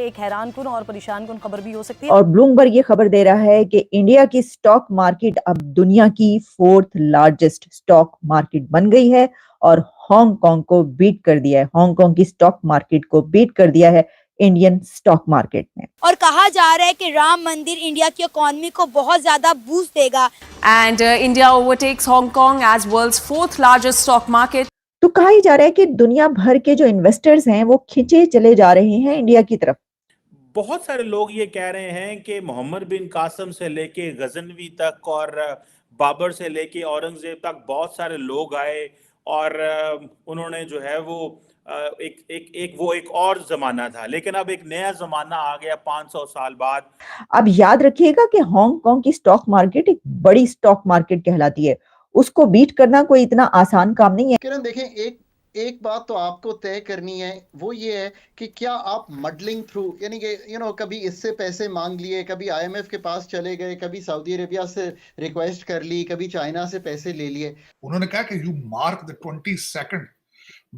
ये एक हैरानकुन और परेशानकुन खबर भी हो सकती है। और ब्लूमबर्ग ये खबर दे रहा है कि इंडिया की स्टॉक मार्केट अब दुनिया की 4th लार्जेस्ट स्टॉक मार्केट बन गई है और हांगकांग को बीट कर दिया है। हांगकांग की स्टॉक मार्केट को बीट कर दिया है इंडियन स्टॉक मार्केट ने। और कहा जा रहा है कि राम मंदिर इंडिया की इकोनॉमी को बहुत ज्यादा बूस्ट देगा। And India overtakes Hong Kong as world's 4th largest stock market. तो कहा ही जा रहा है कि दुनिया भर के जो इन्वेस्टर्स हैं वो खिंचे चले जा रहे हैं इंडिया की तरफ। बहुत सारे लोग ये कह रहे हैं कि मोहम्मद बिन कासिम से लेके गजनवी तक और बाबर से लेके औरंगजेब तक बहुत सारे लोग आए और उन्होंने जो है वो एक और जमाना था, लेकिन अब एक नया जमाना आ गया 500 साल बाद। अब याद रखिएगा कि हांगकांग की स्टॉक मार्केट एक बड़ी स्टॉक मार्केट कहलाती है, उसको बीट करना कोई इतना आसान काम नहीं है। किरण देखें, एक बात तो आपको तय करनी है, वो ये है कि क्या आप मडलिंग थ्रू, यानी कि कभी इससे पैसे मांग लिए, कभी आईएमएफ के पास चले गए, कभी सऊदी अरेबिया से रिक्वेस्ट कर ली, कभी चाइना से पैसे ले लिए। उन्होंने कहा कि यू मार्क द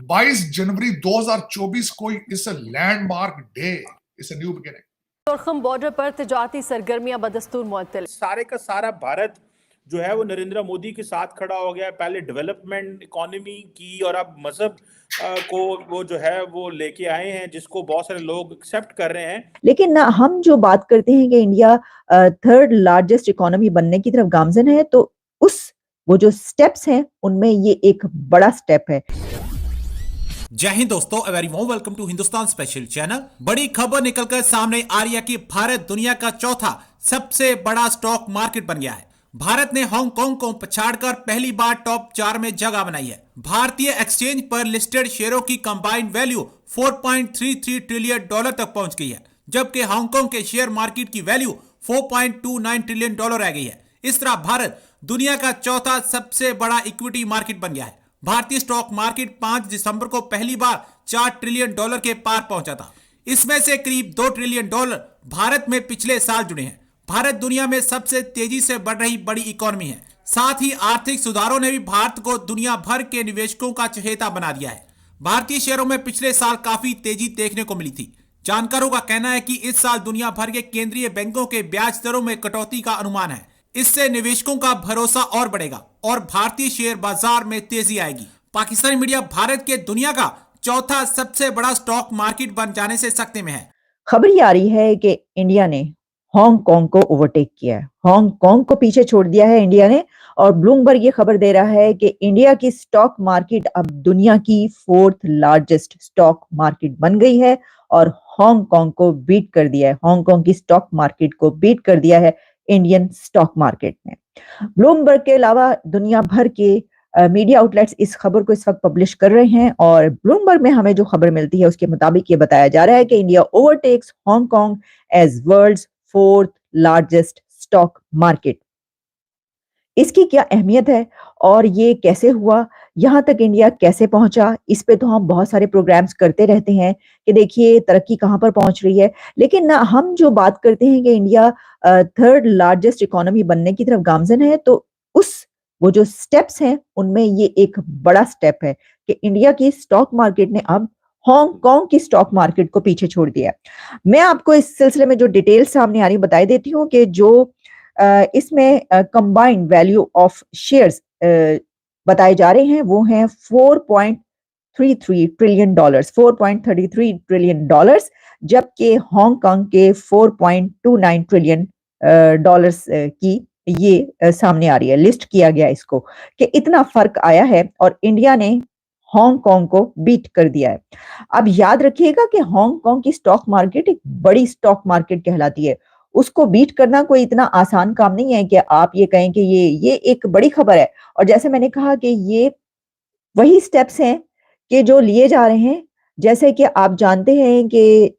22 जनवरी 2024 को इस landmark day, it's a new beginning. Torkham border पर तिजारती सरगर्मियां बदस्तूर मुअत्तल। सारे का सारा भारत जो है वो नरेंद्र मोदी के साथ खड़ा हो गया। पहले डेवलपमेंट इकोनॉमी की और अब मजहब को वो जो है वो लेके आए हैं, जिसको बहुत सारे लोग एक्सेप्ट कर रहे हैं। लेकिन ना हम जो बात करते हैं कि इंडिया 3rd लार्जेस्ट इकोनॉमी बनने की तरफ गामजन है, तो वो जो स्टेप्स हैं उनमें ये एक बड़ा स्टेप है। जय हिंद दोस्तों, a very warm welcome to Hindustan special channel. बड़ी खबर निकलकर सामने आ रही है कि भारत दुनिया का चौथा सबसे बड़ा स्टॉक मार्केट बन गया है। भारत ने हांगकांग को पछाड़कर पहली बार टॉप 4 में जगह बनाई है। भारतीय एक्सचेंज पर लिस्टेड शेयरों की कंबाइंड वैल्यू $4.33 ट्रिलियन तक पहुंच गई है, जबकि हांगकांग के शेयर मार्केट की वैल्यू $4.29 ट्रिलियन रह गई है। इस तरह भारत दुनिया का चौथा सबसे बड़ा इक्विटी मार्केट बन गया है। भारतीय स्टॉक मार्केट 5 दिसंबर को पहली बार $4 ट्रिलियन के पार पहुंचा था। इसमें से करीब $2 ट्रिलियन भारत में पिछले साल जुड़े हैं। भारत दुनिया में सबसे तेजी से बढ़ रही बड़ी इकोनॉमी है। साथ ही आर्थिक सुधारों ने भी भारत को दुनिया भर के निवेशकों का चहेता बना दिया है। भारतीय शेयरों में पिछले साल काफी तेजी देखने को मिली थी। जानकारों का कहना है कि इस साल दुनिया भर के केंद्रीय बैंकों के ब्याज दरों में कटौती का अनुमान है। इससे निवेशकों का भरोसा और बढ़ेगा और भारतीय शेयर बाजार में तेजी आएगी। पाकिस्तानी मीडिया भारत के दुनिया का चौथा सबसे बड़ा स्टॉक मार्केट बन जाने से सकते में है। खबर ये आ रही है कि इंडिया ने हांगकांग को ओवरटेक किया है, हांगकांग को पीछे छोड़ दिया है इंडिया ने। और ब्लूमबर्ग ये खबर दे रहा है कि इंडिया की स्टॉक मार्केट अब दुनिया की 4th लार्जेस्ट स्टॉक मार्केट बन गई है और हांगकांग को बीट कर दिया है। हांगकांग की स्टॉक मार्केट को बीट कर दिया है इंडियन स्टॉक मार्केट ने। ब्लूमबर्ग के अलावा दुनिया भर के मीडिया आउटलेट्स इस खबर को इस वक्त पब्लिश कर रहे हैं और ब्लूमबर्ग में हमें जो खबर मिलती है उसके मुताबिक ये बताया जा रहा है कि India overtakes Hong Kong as world's 4th largest stock market. इसकी क्या अहमियत है और ये कैसे हुआ, यहां तक इंडिया कैसे पहुंचा, इस पे तो हम बहुत सारे प्रोग्राम्स करते रहते हैं कि देखिए तरक्की कहां पर पहुंच रही है। लेकिन ना हम जो बात करते हैं कि इंडिया 3rd लार्जेस्ट इकोनॉमी बनने की तरफ गामजन है, तो वो जो स्टेप्स हैं उनमें ये एक बड़ा स्टेप है कि इंडिया की स्टॉक मार्केट ने अब हांगकांग की स्टॉक मार्केट को पीछे छोड़ दिया। मैं आपको इस सिलसिले में जो डिटेल्स सामने आ रही बता देती हूँ कि जो इसमें कंबाइंड वैल्यू ऑफ शेयर्स बताए जा रहे हैं वो हैं $4.33 ट्रिलियन, $4.33 ट्रिलियन, जबकि हांगकांग के $4.29 ट्रिलियन की ये सामने आ रही है। लिस्ट किया गया इसको कि इतना फर्क आया है और इंडिया ने हांगकांग को बीट कर दिया है। अब याद रखिएगा कि हांगकांग की स्टॉक मार्केट एक बड़ी स्टॉक मार्केट कहलाती है, उसको बीट करना कोई इतना आसान काम नहीं है कि आप ये कहें कि ये एक बड़ी खबर है। और जैसे मैंने कहा कि ये वही स्टेप्स हैं कि जो लिए जा रहे हैं। जैसे कि आप जानते हैं कि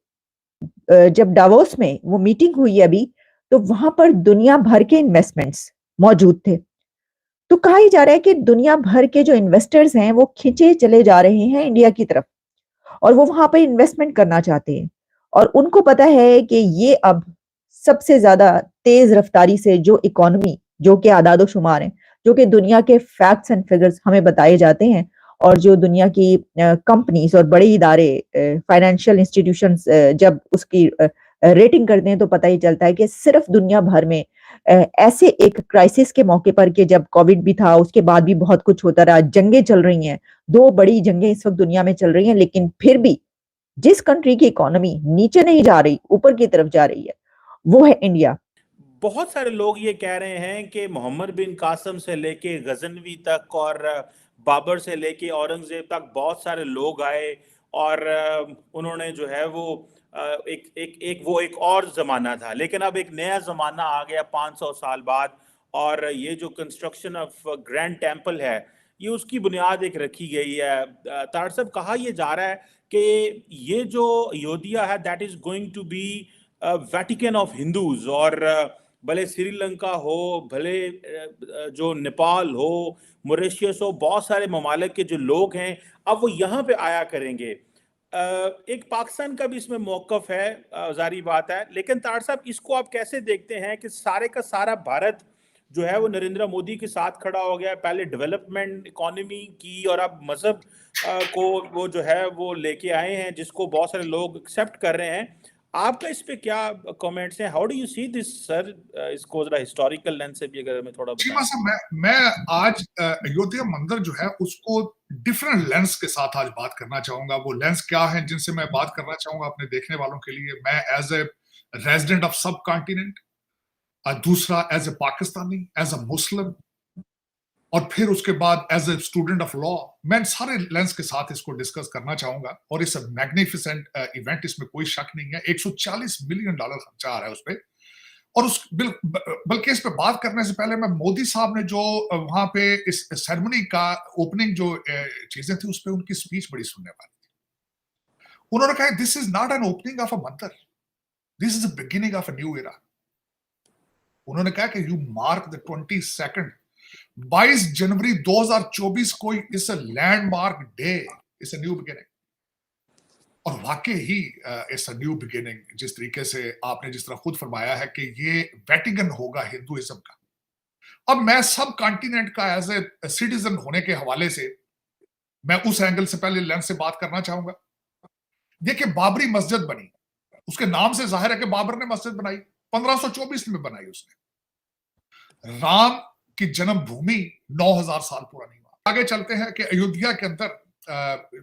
जब डावोस में वो मीटिंग हुई अभी, तो वहां पर दुनिया भर के इन्वेस्टमेंट्स मौजूद थे। तो कहा ही जा रहा है कि दुनिया भर के जो इन्वेस्टर्स हैं वो खिंचे चले जा रहे हैं इंडिया की तरफ और वो वहां पर इन्वेस्टमेंट करना चाहते हैं और उनको पता है कि ये अब सबसे ज्यादा तेज रफ्तारी से जो इकोनॉमी, जो कि आदादो शुमार है, जो कि दुनिया के फैक्ट्स एंड फिगर्स हमें बताए जाते हैं, और जो दुनिया की कंपनीज और बड़े इदारे फाइनेंशियल इंस्टीट्यूशंस जब उसकी रेटिंग करते हैं तो पता ही चलता है कि सिर्फ दुनिया भर में ऐसे एक क्राइसिस के मौके पर कि जब कोविड भी था, उसके बाद भी बहुत कुछ होता रहा, जंगें चल रही हैं, 2 बड़ी जंगें इस वक्त दुनिया में चल रही हैं, लेकिन फिर भी जिस कंट्री की इकोनॉमी नीचे नहीं जा रही, ऊपर की तरफ जा रही है, वो है इंडिया। बहुत सारे लोग ये कह रहे हैं कि मोहम्मद बिन कासिम से लेके गजनवी तक और बाबर से लेके औरंगजेब तक बहुत सारे लोग आए और उन्होंने जो है वो एक और जमाना था, लेकिन अब एक नया जमाना आ गया 500 साल बाद। और ये जो कंस्ट्रक्शन ऑफ ग्रैंड टेम्पल है, ये उसकी बुनियाद एक रखी गई है। तार साहब, कहा यह जा रहा है कि ये जो अयोध्या है that is going to be Vatican of Hindus, और भले श्रीलंका हो, भले जो नेपाल हो, मॉरिशस हो, बहुत सारे ममालिक के जो लोग हैं अब वो यहाँ पे आया करेंगे। एक पाकिस्तान का भी इसमें मौकफ है, जारी बात है, लेकिन तार साहब इसको आप कैसे देखते हैं कि सारे का सारा भारत जो है वो नरेंद्र मोदी के साथ खड़ा हो गया, पहले डेवलपमेंट इकोनॉमी की और अब मजहब को वो जो है वो लेके आए हैं, जिसको बहुत सारे लोग एक्सेप्ट कर रहे हैं। आपका इस पे क्या कमेंट्स हैं? How do you see this sir? इसको जरा हिस्टोरिकल लेंस से भी अगर हमें थोड़ा चीमा बताएं। साहब, मैं आज अयोध्या मंदिर जो है उसको डिफरेंट लेंस के साथ आज बात करना चाहूंगा। वो लेंस क्या है जिनसे मैं बात करना चाहूंगा अपने देखने वालों के लिए? मैं as a resident of subcontinent, दूसरा as a Pakistani, as a Muslim, और फिर उसके बाद as a student of law, मैं सारे लेंस के साथ इसको डिस्कस करना चाहूंगा। और इस मैग्निफिसेंट इवेंट, इसमें कोई शक नहीं है। $140 मिलियन खर्चा आ रहा है उस पर। और उस बल्कि इस पे बात करने से पहले मैं मोदी साहब ने जो वहां पे इस सेरेमनी का ओपनिंग जो चीजें थी उस पे उनकी स्पीच बड़ी सुनने वाली थी। उन्होंने कहा this is not an opening of a mandir, this is the beginning of a new era. उन्होंने कहा कि यू मार्क द 22 जनवरी 2024 को इस लैंडमार्क डे, इस न्यू बिगिनिंग। और वाकई ही इट्स अ न्यू बिगिनिंग, जिस तरीके से आपने जिस तरह खुद फरमाया है कि ये वेटिकन होगा हिंदुइज्म का। अब मैं सब कॉन्टिनेंट का एज ए सिटीजन होने के हवाले से मैं उस एंगल से पहले लेंस से बात करना चाहूंगा। देखिए, बाबरी मस्जिद बनी, उसके नाम से जाहिर है कि बाबर ने मस्जिद बनाई, 1524 में बनाई उसने। राम की जन्मभूमि 9000 साल पुरानी हुआ। आगे चलते हैं कि अयोध्या के अंदर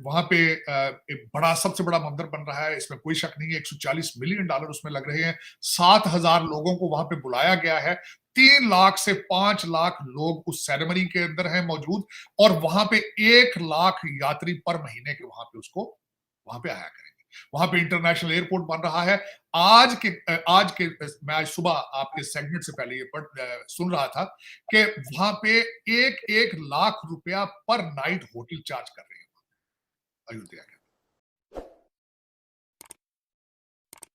वहां पे एक बड़ा, सबसे बड़ा मंदिर बन रहा है, इसमें कोई शक नहीं है। $140 मिलियन उसमें लग रहे हैं। 7000 लोगों को वहां पे बुलाया गया है। 3 लाख से 5 लाख लोग उस सेरेमनी के अंदर हैं मौजूद, और वहां पे 1 लाख यात्री पर महीने के वहां पे उसको वहां पे आया करेंगे। वहां पे इंटरनेशनल एयरपोर्ट बन रहा है। आज के मैं आज सुबह आपके सेगमेंट से पहले ये सुन रहा था कि वहां पे 1 लाख रुपया पर नाइट होटल चार्ज कर रहे हैं अयोध्या के।